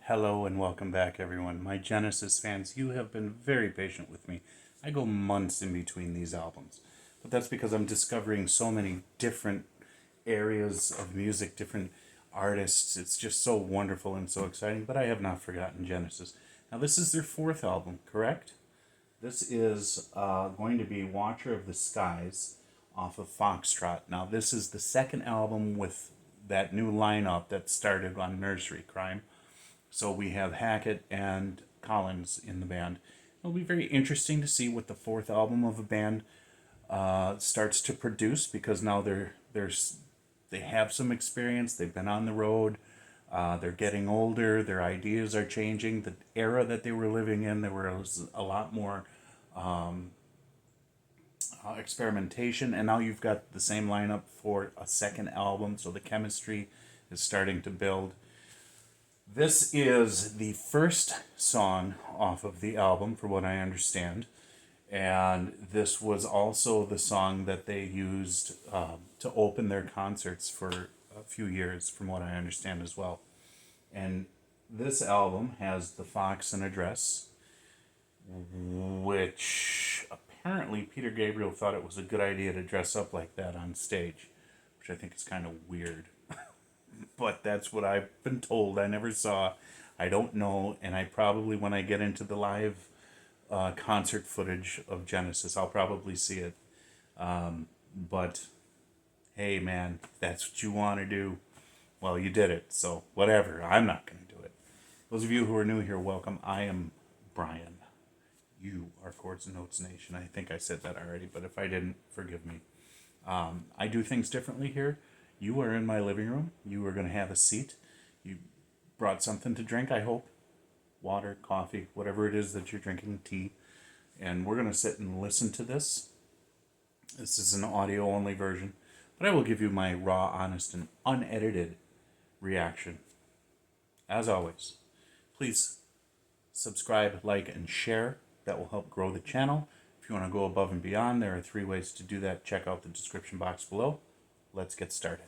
Hello and welcome back, everyone. My Genesis fans, you have been very patient with me. I go months in between these albums, but that's because I'm discovering so many different areas of music, different artists. It's just so wonderful and so exciting, but I have not forgotten Genesis. Now, this is their fourth album, correct? This is going to be Watcher of the Skies off of FOXTROT. Now, this is the second album with that new lineup that started on Nursery Crime. So we have Hackett and Collins in the band. It'll be very interesting to see what the fourth album of a band starts to produce, because now they have some experience. They've been on the road. They're getting older. Their ideas are changing. The era that they were living in, there was a lot more experimentation, and now you've got the same lineup for a second album. So the chemistry is starting to build. This is the first song off of the album, for what I understand, and this was also the song that they used to open their concerts for a few years, from what I understand as well. And this album has the Fox and Address, which apparently Peter Gabriel thought it was a good idea to dress up like that on stage, which I think is kind of weird. But that's what I've been told. I never saw. I don't know. And I probably, when I get into the live concert footage of Genesis, I'll probably see it. But hey, man, if that's what you want to do, well, you did it. So whatever. I'm not going to do it. Those of you who are new here, welcome. I am Brian. You are Chords and Notes Nation. I think I said that already, but if I didn't, forgive me. I do things differently here. You are in my living room. You are going to have a seat. You brought something to drink, I hope. Water, coffee, whatever it is that you're drinking, tea. And we're going to sit and listen to this. This is an audio-only version. But I will give you my raw, honest, and unedited reaction. As always, please subscribe, like, and share. That will help grow the channel. If you want to go above and beyond, there are 3 ways to do that. Check out the description box below. Let's get started.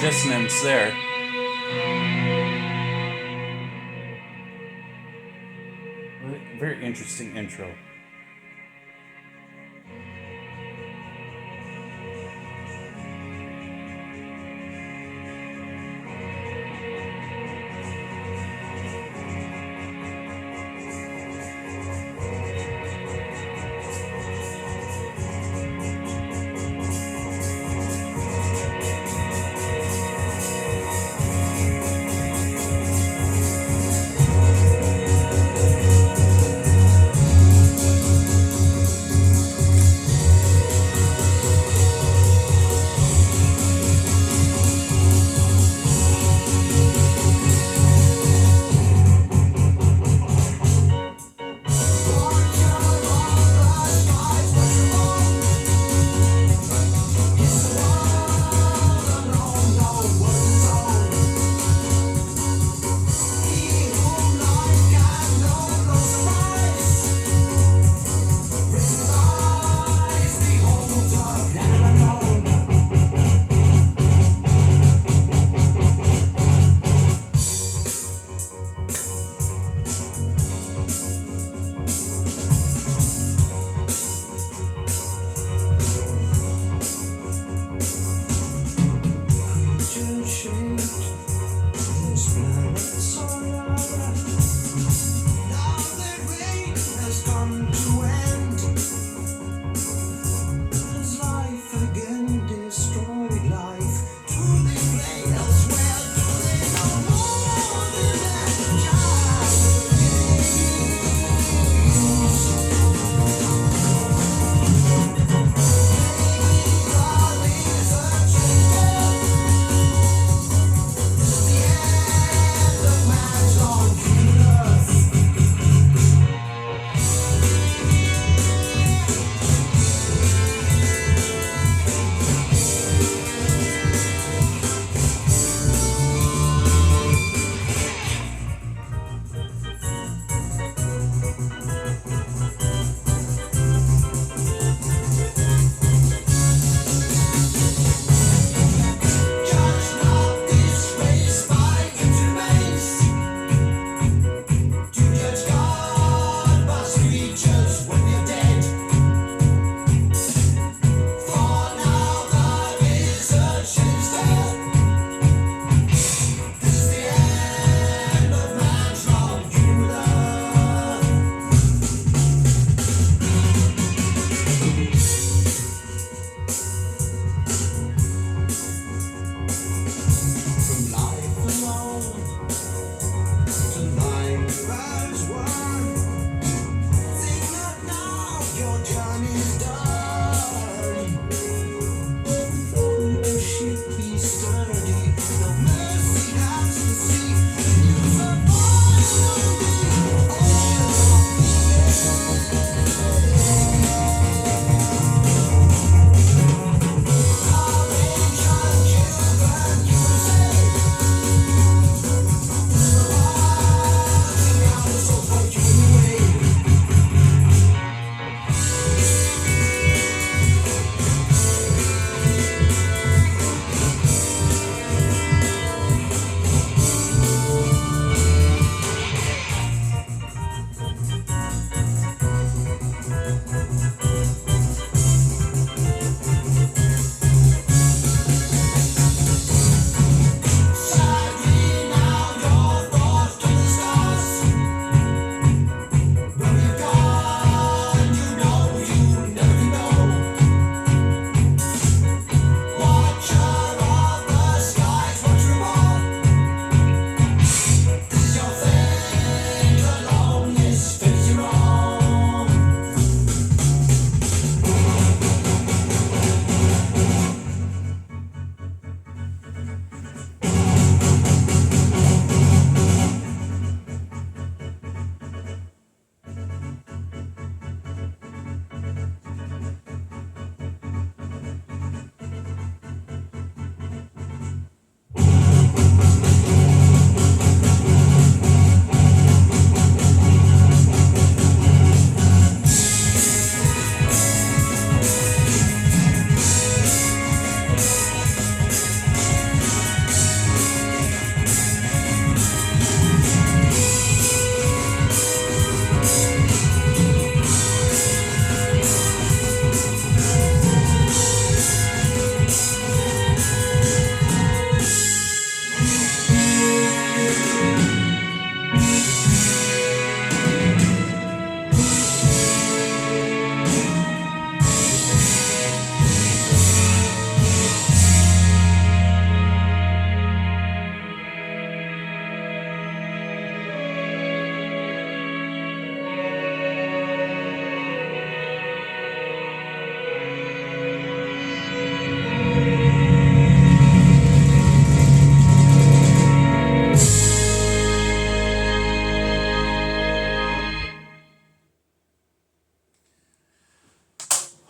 Dissonance there. Very interesting intro.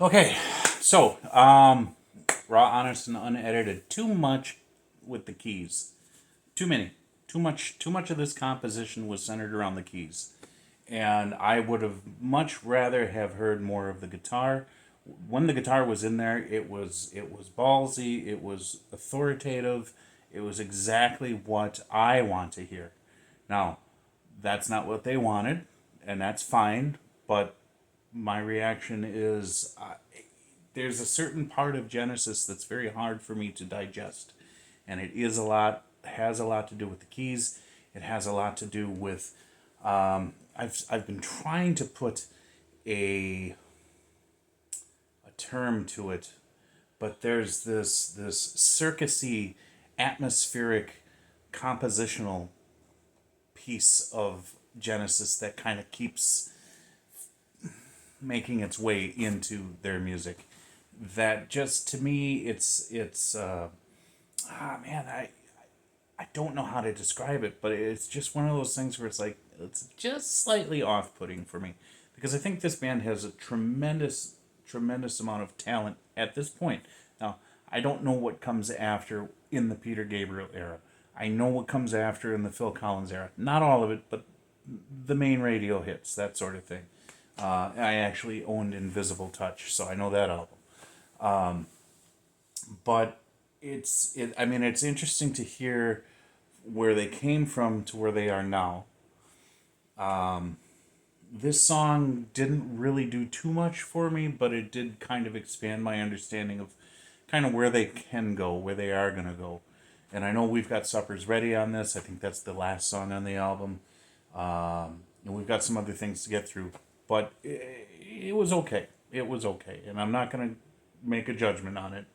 Okay, so raw, honest, and unedited. Too much with the keys. Too many. Too much. Too much of this composition was centered around the keys, and I would have much rather have heard more of the guitar. When the guitar was in there, it was ballsy. It was authoritative. It was exactly what I want to hear. Now, that's not what they wanted, and that's fine. But my reaction is there's a certain part of Genesis that's very hard for me to digest, and it is a lot has a lot to do with the keys. It has a lot to do with I've been trying to put a term to it, but there's this circusy, atmospheric, compositional piece of Genesis that kind of keeps making its way into their music. That just to me, it's man, I don't know how to describe it, but it's just one of those things where it's like it's just slightly off-putting for me because I think this band has a tremendous amount of talent at this point. Now, I don't know what comes after in the Peter Gabriel era. I know what comes after in the Phil Collins era. Not all of it, but the main radio hits, that sort of thing. I actually owned Invisible Touch, so I know that album. But I mean, it's interesting to hear where they came from to where they are now. This song didn't really do too much for me, but it did kind of expand my understanding of kind of where they can go, where they are going to go. And I know we've got Suppers Ready on this. I think that's the last song on the album. And we've got some other things to get through. But it was okay. It was okay. And I'm not going to make a judgment on it.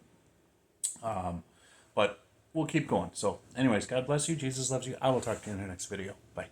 But we'll keep going. So, anyways, God bless you. Jesus loves you. I will talk to you in the next video. Bye.